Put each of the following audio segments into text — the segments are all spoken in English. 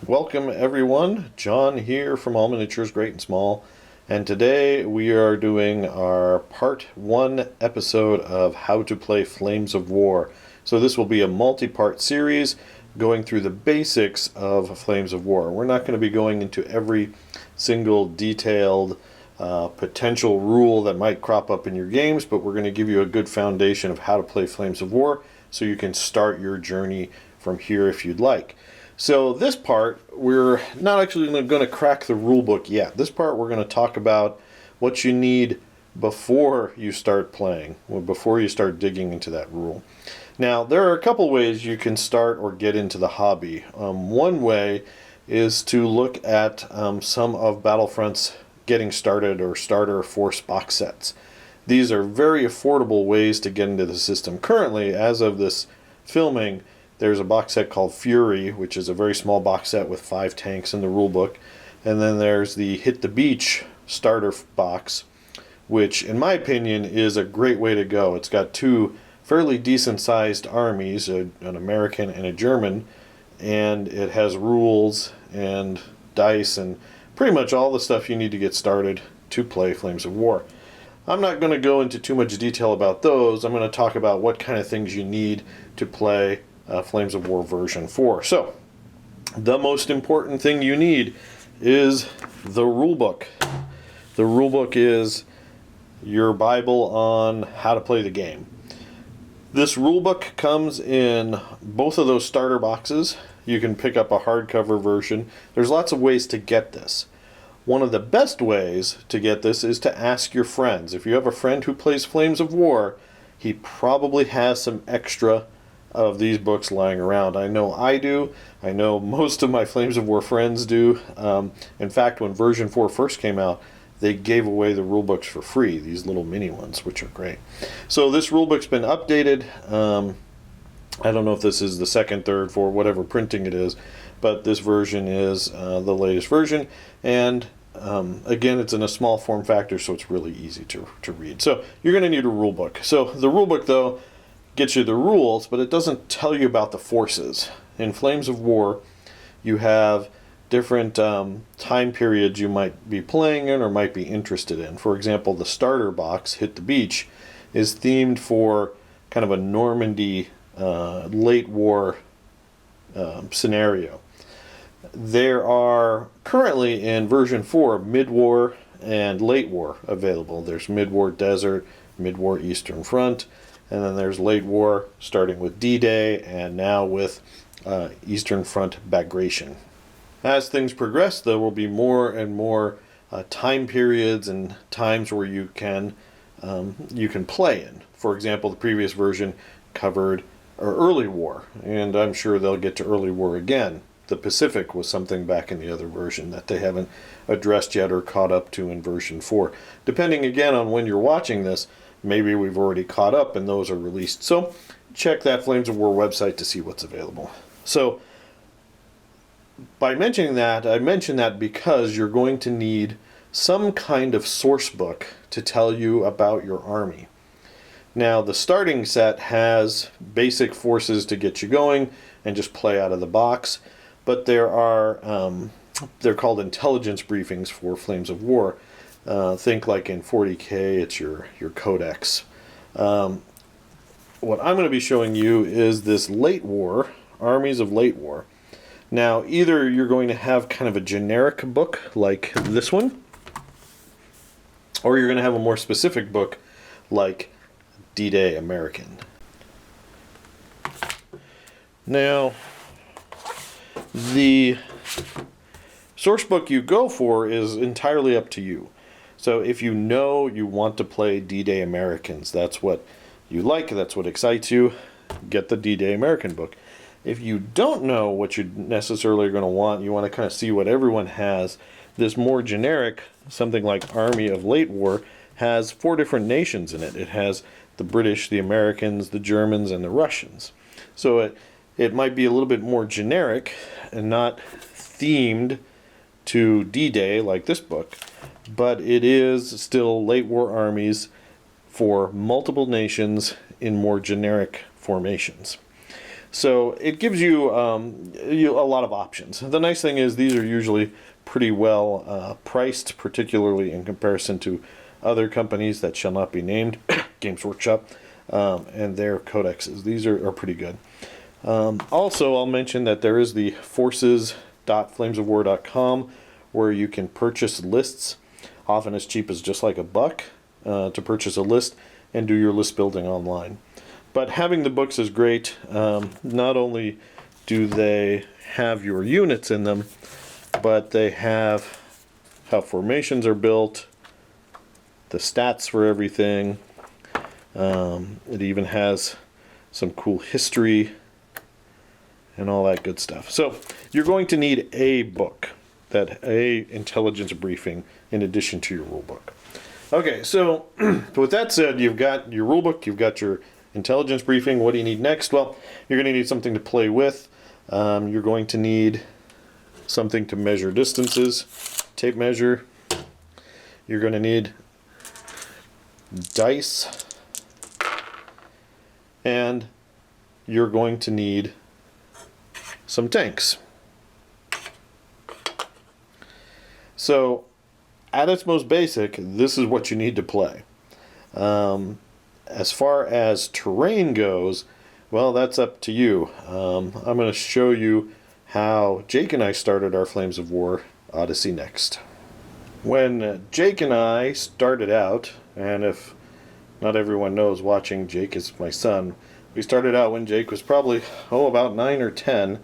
Welcome everyone, John here from All Miniatures Great and Small, and today we are doing our part 1 episode of How to Play Flames of War. So this will be a multi-part series going through the basics of Flames of War. We're not going to be going into every single detailed potential rule that might crop up in your games, but we're going to give you a good foundation of how to play Flames of War so you can start your journey from here if you'd like. So this part, we're not actually going to crack the rule book yet. This part we're going to talk about what you need before you start playing, or before you start digging into that rule. Now, there are a couple ways you can start or get into the hobby. One way is to look at some of Battlefront's Getting Started or Starter Force box sets. These are very affordable ways to get into the system. Currently, as of this filming, there's a box set called Fury, which is a very small box set with 5 tanks in the rulebook. And then there's the Hit the Beach starter box, which in my opinion is a great way to go. It's got 2 fairly decent sized armies, an American and a German, and it has rules and dice and pretty much all the stuff you need to get started to play Flames of War. I'm not going to go into too much detail about those. I'm going to talk about what kind of things you need to play Flames of War version 4. So, the most important thing you need is the rulebook. The rulebook is your Bible on how to play the game. This rulebook comes in both of those starter boxes. You can pick up a hardcover version. There's lots of ways to get this. One of the best ways to get this is to ask your friends. If you have a friend who plays Flames of War, he probably has some extra of these books lying around. I know I do. I know most of my Flames of War friends do. In fact, when version 4 first came out, they gave away the rulebooks for free, these little mini ones, which are great. So this rulebook's been updated. I don't know if this is the second, third, fourth, whatever printing it is, but this version is the latest version. And again, it's in a small form factor, so it's really easy to read. So you're going to need a rulebook. So the rulebook, though, gets you the rules, but it doesn't tell you about the forces. In Flames of War, you have different time periods you might be playing in or might be interested in. For example, the starter box, Hit the Beach, is themed for kind of a Normandy late war scenario. There are currently in version 4 mid-war and late war available. There's mid-war desert, mid-war Eastern Front, and then there's late war starting with D-Day and now with Eastern Front Bagration. As things progress, there will be more and more time periods and times where you can play in. For example, the previous version covered early war, and I'm sure they'll get to early war again. The Pacific was something back in the other version that they haven't addressed yet or caught up to in version 4. Depending again on when you're watching this, maybe we've already caught up and those are released. So check that Flames of War website to see what's available. So by mentioning that, I mention that because you're going to need some kind of source book to tell you about your army. Now, the starting set has basic forces to get you going and just play out of the box, but there are, they're called intelligence briefings for Flames of War. Think like in 40K, it's your codex. What I'm going to be showing you is this late war, armies of late war. Now, either you're going to have kind of a generic book like this one, or you're going to have a more specific book like D-Day American. Now, the source book you go for is entirely up to you. So if you know you want to play D-Day Americans, that's what you like, that's what excites you, get the D-Day American book. If you don't know what you're necessarily going to want, you want to kind of see what everyone has, this more generic, something like Army of Late War, has 4 different nations in it. It has the British, the Americans, the Germans, and the Russians. So it might be a little bit more generic and not themed to D-Day like this book, but it is still late war armies for multiple nations in more generic formations. So it gives you, a lot of options. The nice thing is these are usually pretty well priced, particularly in comparison to other companies that shall not be named, Games Workshop, and their codexes. These are pretty good. Also, I'll mention that there is the forces.flamesofwar.com where you can purchase lists, often as cheap as just like $1 to purchase a list and do your list building online. But having the books is great. Not only do they have your units in them, but they have how formations are built, the stats for everything. It even has some cool history and all that good stuff. So you're going to need a book, a intelligence briefing in addition to your rule book. Okay, so with that said, you've got your rule book, you've got your intelligence briefing. What do you need next? Well, you're going to need something to play with. You're going to need something to measure distances, tape measure. You're going to need dice, and you're going to need some tanks. So at its most basic, this is what you need to play. As far as terrain goes, well, that's up to you. I'm going to show you how Jake and I started our Flames of War Odyssey next. When Jake and I started out, and if not everyone knows watching, Jake is my son. We started out when Jake was probably, about 9 or 10.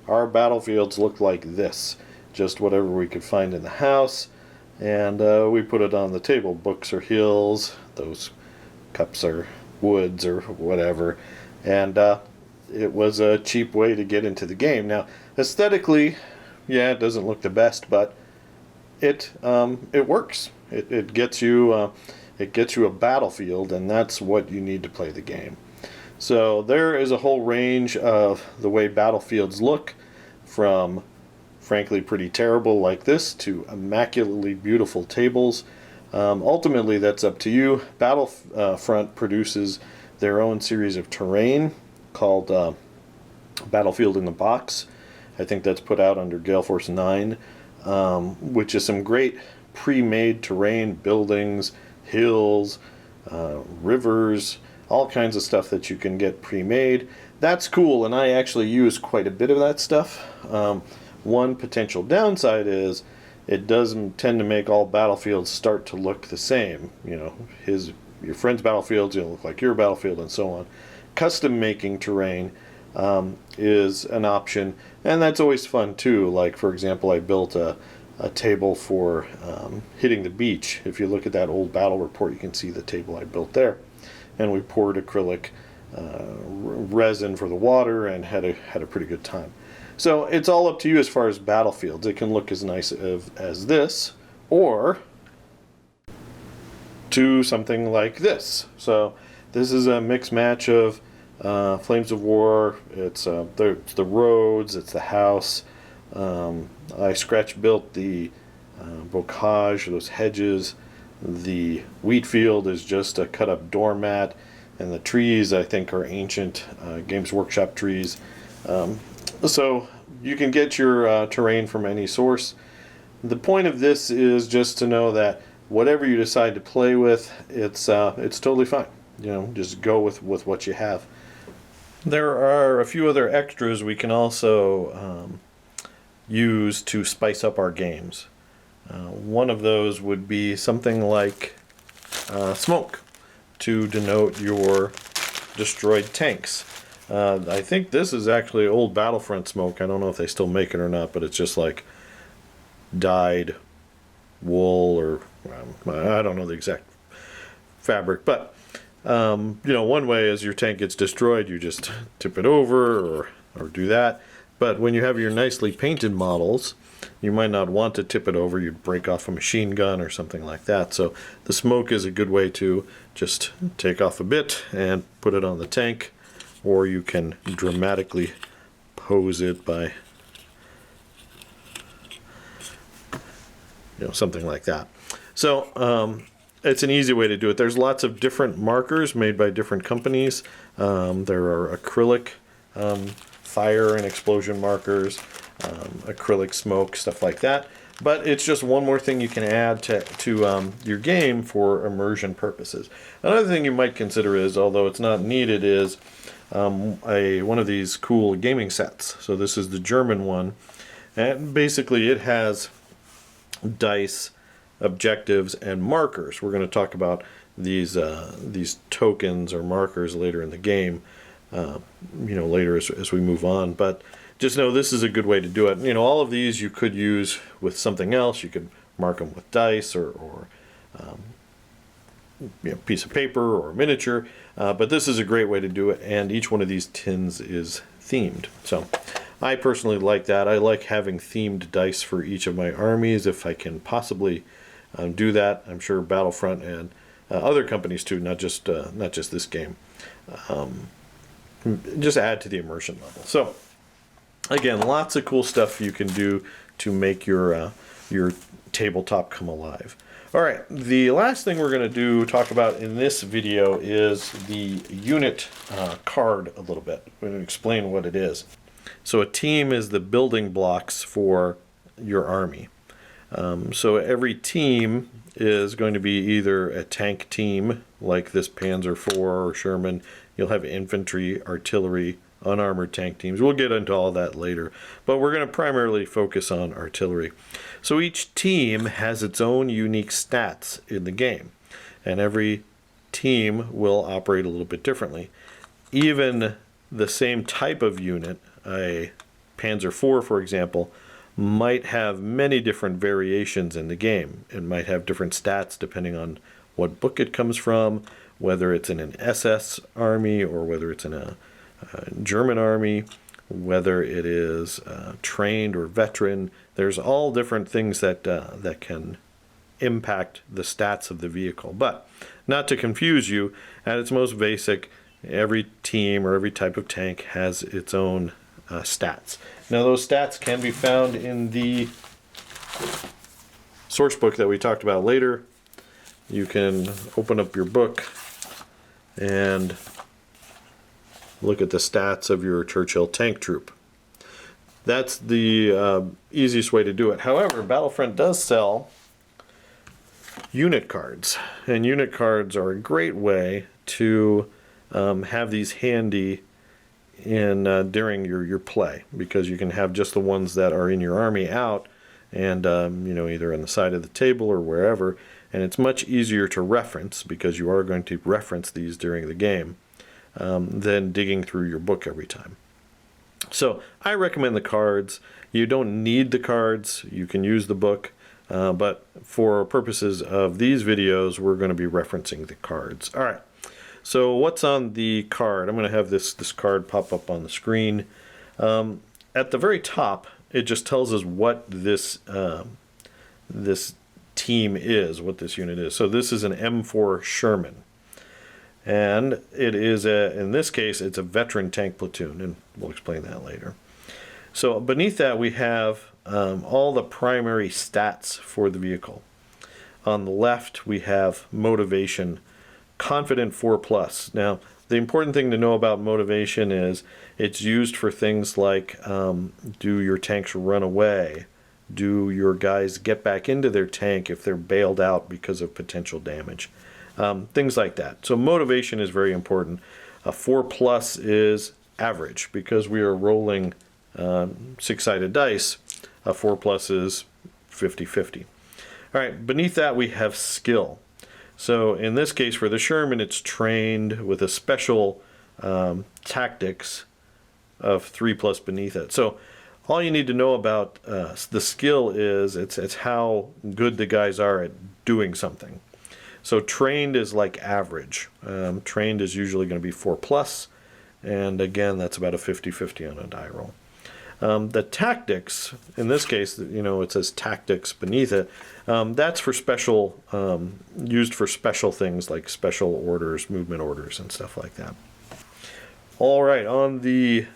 Our battlefields looked like this. Just whatever we could find in the house. And we put it on the table. Books are hills. Those cups are woods or whatever. And it was a cheap way to get into the game. Now, aesthetically, yeah, it doesn't look the best, but it works. It gets you a battlefield, and that's what you need to play the game. So there is a whole range of the way battlefields look, from frankly pretty terrible like this to immaculately beautiful tables. Ultimately, that's up to you. Battlefront produces their own series of terrain called Battlefield in the Box. I think that's put out under Gale Force 9, which is some great pre-made terrain, buildings, hills, rivers, all kinds of stuff that you can get pre-made. That's cool, and I actually use quite a bit of that stuff. One potential downside is it doesn't tend to make all battlefields start to look the same. Your friend's battlefields look like your battlefield, and so on. Custom making terrain is an option, and that's always fun too. Like, for example, I built a table for hitting the beach. If you look at that old battle report, you can see the table I built there. And we poured acrylic resin for the water and had a pretty good time. So it's all up to you as far as battlefields. It can look as nice as this, or to something like this. So this is a mix match of Flames of War. It's the roads, it's the house. I scratch built the bocage, those hedges. The wheat field is just a cut up doormat, and the trees I think are ancient Games Workshop trees. So you can get your terrain from any source. The point of this is just to know that whatever you decide to play with, it's totally fine. Just go with what you have. There are a few other extras we can also use to spice up our games. One of those would be something like smoke to denote your destroyed tanks. I think this is actually old Battlefront smoke. I don't know if they still make it or not, but it's just like dyed wool, or I don't know the exact fabric. But one way is your tank gets destroyed, you just tip it over or do that. But when you have your nicely painted models, you might not want to tip it over. You'd break off a machine gun or something like that. So the smoke is a good way to just take off a bit and put it on the tank, or you can dramatically pose it by something like that. So it's an easy way to do it. There's lots of different markers made by different companies. There are acrylic fire and explosion markers, acrylic smoke, stuff like that. But it's just one more thing you can add to your game for immersion purposes. Another thing you might consider is, although it's not needed, is one of these cool gaming sets. So this is the German one, and basically it has dice, objectives, and markers. We're going to talk about these tokens or markers later in the game, later as we move on. But just know this is a good way to do it. All of these you could use with something else. You could mark them with dice or piece of paper or miniature. But this is a great way to do it, and each one of these tins is themed. So I personally like that. I like having themed dice for each of my armies if I can possibly do that. I'm sure Battlefront and other companies too, not just this game, just add to the immersion level. So again, lots of cool stuff you can do to make your tabletop come alive. All right, the last thing we're going to talk about in this video is the unit card a little bit. We're going to explain what it is. So a team is the building blocks for your army. So every team is going to be either a tank team, like this Panzer IV or Sherman. You'll have infantry, artillery, unarmored tank teams. We'll get into all that later, but we're going to primarily focus on artillery. So each team has its own unique stats in the game, and every team will operate a little bit differently. Even the same type of unit, a Panzer IV, for example, might have many different variations in the game. It might have different stats depending on what book it comes from, whether it's in an SS army or whether it's in a German army, whether it is trained or veteran. There's all different things that can impact the stats of the vehicle. But not to confuse you, at its most basic, every team or every type of tank has its own stats. Now those stats can be found in the source book that we talked about later. You can open up your book and look at the stats of your Churchill tank troop. That's the easiest way to do it. However, Battlefront does sell unit cards, and unit cards are a great way to have these handy during your play, because you can have just the ones that are in your army out and either on the side of the table or wherever, and it's much easier to reference because you are going to reference these during the game than digging through your book every time. So I recommend the cards. You don't need the cards. You can use the book, but for purposes of these videos, we're going to be referencing the cards. All right. So what's on the card? I'm going to have this card pop up on the screen. At the very top, it just tells us what this team is, what this unit is. So this is an M4 Sherman. And it is, in this case, it's a veteran tank platoon, and we'll explain that later. So beneath that, we have all the primary stats for the vehicle. On the left, we have motivation, confident 4+. Now, the important thing to know about motivation is it's used for things like, do your tanks run away? Do your guys get back into their tank if they're bailed out because of potential damage? Things like that. So motivation is very important. A 4+ is average because we are rolling 6-sided dice. A 4+ is 50-50. All right, beneath that we have skill. So in this case for the Sherman, it's trained with a special tactics of 3+ beneath it. So all you need to know about the skill is it's how good the guys are at doing something. So trained is like average. Trained is usually going to be 4+, and again, that's about a 50-50 on a die roll. The tactics, in this case, it says tactics beneath it. That's for special, used for special things like special orders, movement orders, and stuff like that. All right, on the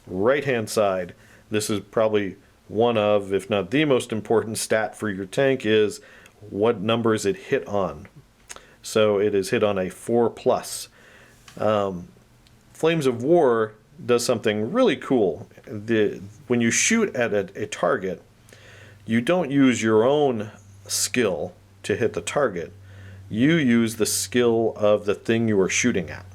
right-hand side, this is probably one of, if not the most important stat for your tank, is what number is it hit on. So it is hit on a 4+. Flames of War does something really cool. When you shoot at a target, you don't use your own skill to hit the target. You use the skill of the thing you are shooting at.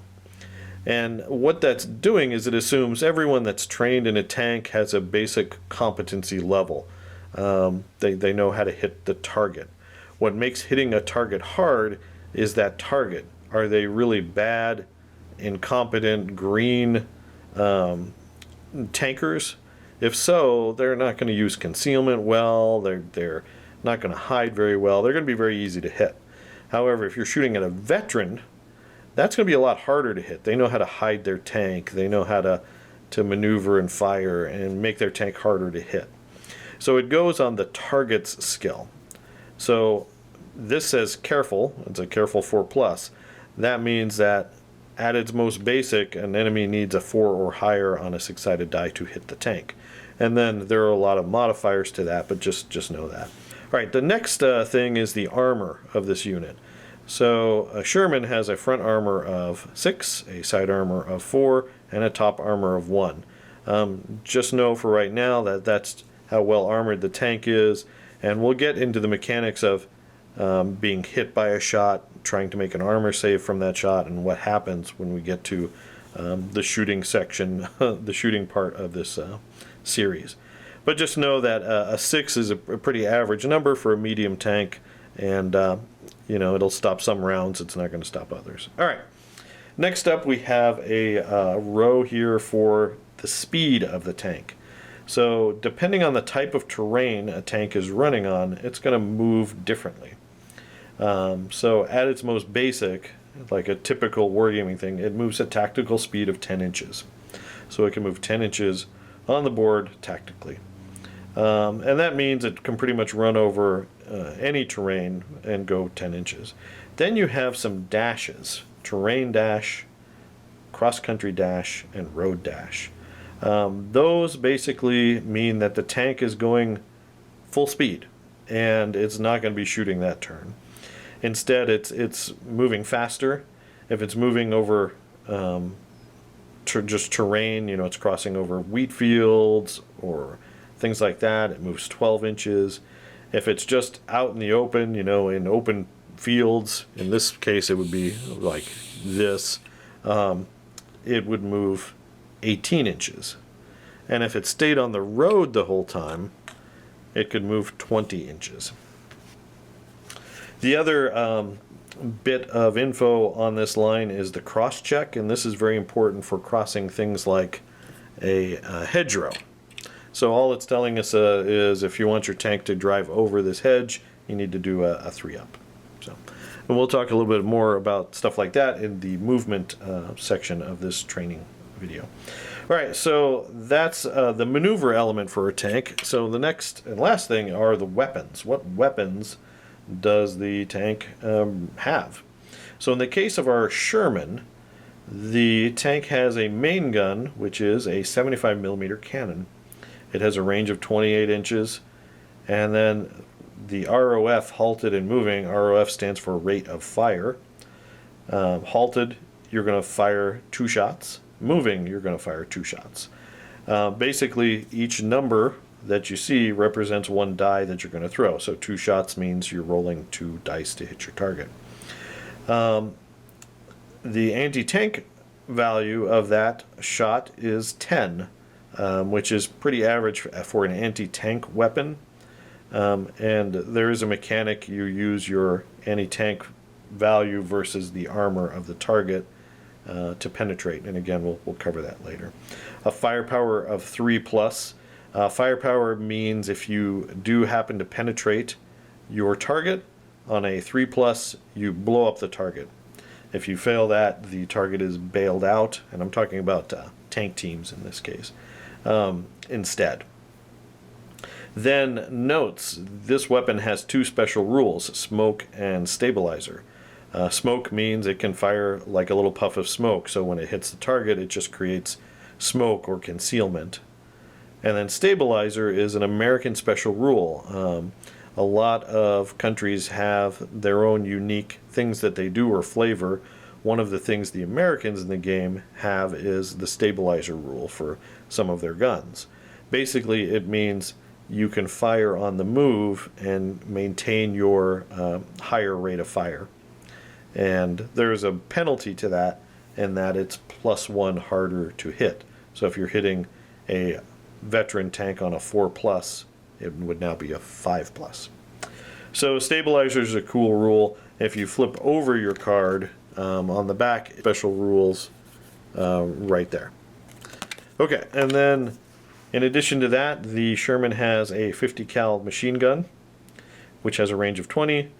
And what that's doing is it assumes everyone that's trained in a tank has a basic competency level. They know how to hit the target. What makes hitting a target hard is that target. Are they really bad, incompetent, green tankers? If so, they're not going to use concealment well. They're not going to hide very well. They're going to be very easy to hit. However, if you're shooting at a veteran, that's going to be a lot harder to hit. They know how to hide their tank. They know how to maneuver and fire and make their tank harder to hit. So it goes on the target's skill. So this says careful. It's a careful 4+. That means that at its most basic, an enemy needs a 4 or higher on a 6-sided die to hit the tank. And then there are a lot of modifiers to that, but just know that. All right, the next thing is the armor of this unit. So a Sherman has a front armor of 6, a side armor of 4, and a top armor of 1. Just know for right now that that's how well armored the tank is, and we'll get into the mechanics of being hit by a shot, trying to make an armor save from that shot, and what happens when we get to the shooting section, the shooting part of this series. But just know that a 6 is a pretty average number for a medium tank, and you know, it'll stop some rounds. It's not going to stop others. All right. Next up, we have a row here for the speed of the tank. So depending on the type of terrain a tank is running on, it's going to move differently. So at its most basic, like a typical wargaming thing, it moves at tactical speed of 10 inches. So it can move 10 inches on the board tactically. And that means it can pretty much run over any terrain and go 10 inches. Then you have some dashes: terrain dash, cross-country dash, and road dash. Those basically mean that the tank is going full speed and it's not going to be shooting that turn. Instead, it's moving faster. If it's moving over just terrain, you know, it's crossing over wheat fields or things like that, it moves 12 inches. If it's just out in the open, you know, in open fields, in this case it would be like this, it would move 18 inches. And if it stayed on the road the whole time, it could move 20 inches. The other bit of info on this line is the cross check, and this is very important for crossing things like a hedgerow. So all it's telling us is if you want your tank to drive over this hedge, you need to do a 3-up. So, and we'll talk a little bit more about stuff like that in the movement section of this training video. All right, so that's the maneuver element for a tank. So the next and last thing are the weapons. What weapons does the tank have? So in the case of our Sherman, the tank has a main gun, which is a 75mm cannon. It has a range of 28 inches, and then the ROF, halted and moving, ROF stands for rate of fire. Halted, you're going to fire 2 shots. Moving, you're going to fire 2 shots. Basically, each number that you see represents 1 die that you're going to throw. So 2 shots means you're rolling 2 dice to hit your target. The anti-tank value of that shot is 10. Which is pretty average for an anti-tank weapon. And there is a mechanic: you use your anti-tank value versus the armor of the target to penetrate. And again, we'll cover that later. A firepower of 3+. Firepower means if you do happen to penetrate your target on a 3+, you blow up the target. If you fail that, the target is bailed out, and I'm talking about tank teams in this case. Instead. Then notes, this weapon has 2 special rules: smoke and stabilizer. Smoke means it can fire like a little puff of smoke, so when it hits the target it just creates smoke or concealment. And then stabilizer is an American special rule. A lot of countries have their own unique things that they do or flavor. one of the things the Americans in the game have is the stabilizer rule for some of their guns. Basically, it means you can fire on the move and maintain your higher rate of fire. And there's a penalty to that, in that it's +1 harder to hit. So if you're hitting a veteran tank on a 4+, it would now be a 5+. So stabilizer is a cool rule. If you flip over your card on the back, special rules right there. Okay, and then in addition to that, the Sherman has a 50 cal machine gun, which has a range of 20,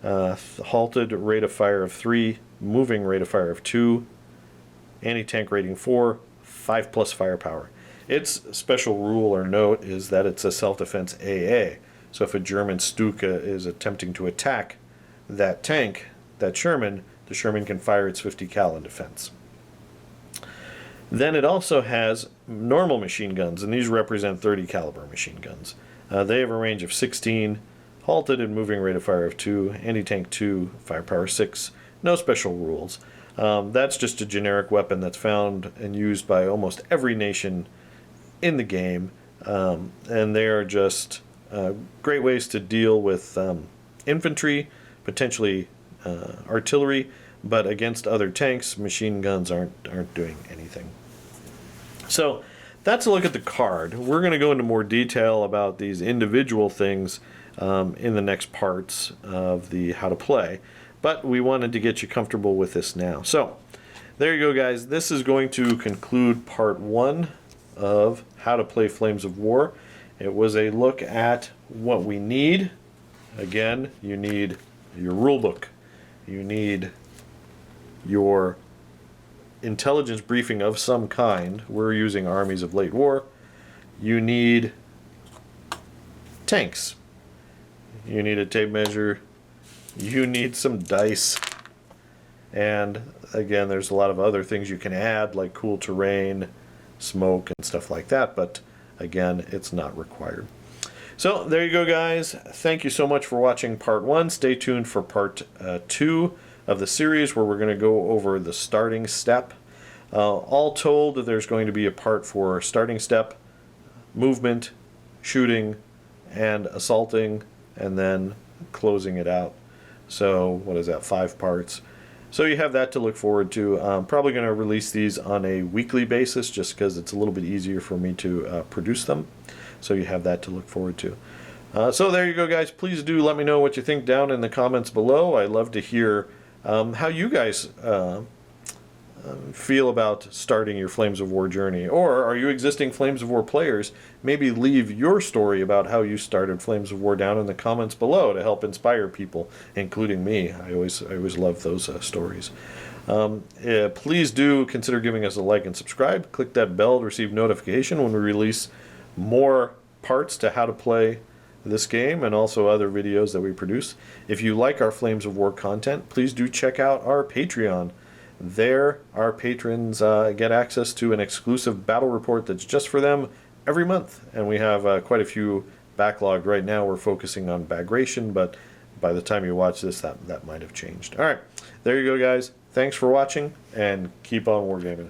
halted rate of fire of 3, moving rate of fire of 2, anti-tank rating 4, 5+ firepower. Its special rule or note is that it's a self-defense AA. So if a German Stuka is attempting to attack that tank, that Sherman, the Sherman can fire its 50 cal in defense. Then it also has normal machine guns, and these represent 30 caliber machine guns. They have a range of 16, halted and moving rate of fire of 2, anti-tank 2, firepower 6, no special rules. That's just a generic weapon that's found and used by almost every nation in the game, and they are just great ways to deal with infantry, potentially artillery, but against other tanks, machine guns aren't doing anything. So that's a look at the card. We're going to go into more detail about these individual things in the next parts of the how to play, but we wanted to get you comfortable with this now. So there you go, guys. This is going to conclude part 1 of how to play Flames of War. It was a look at what we need. Again, you need your rulebook. You need your intelligence briefing of some kind. We're using Armies of Late War. You need tanks. You need a tape measure. You need some dice. And again, there's a lot of other things you can add, like cool terrain, smoke, and stuff like that, but again, it's not required. So there you go, guys. Thank you so much for watching part 1. Stay tuned for part 2 of the series, where we're going to go over the starting step. All told, there's going to be a part for starting step, movement, shooting, and assaulting, and then closing it out. So what is that, 5 parts? So you have that to look forward to. I'm probably going to release these on a weekly basis, just because it's a little bit easier for me to produce them. So you have that to look forward to. So there you go, guys. Please do let me know what you think down in the comments below. I love to hear how you guys feel about starting your Flames of War journey. Or are you existing Flames of War players? Maybe leave your story about how you started Flames of War down in the comments below to help inspire people, including me. I always love those stories. Please do consider giving us a like and subscribe. Click that bell to receive notification when we release more parts to how to play this game, and also other videos that we produce. If you like our Flames of War content, please do check out our Patreon. There, our patrons get access to an exclusive battle report that's just for them every month, and we have quite a few backlogged right now. We're focusing on Bagration, but by the time you watch this, that might have changed. All right, there you go, guys. Thanks for watching, and keep on wargaming.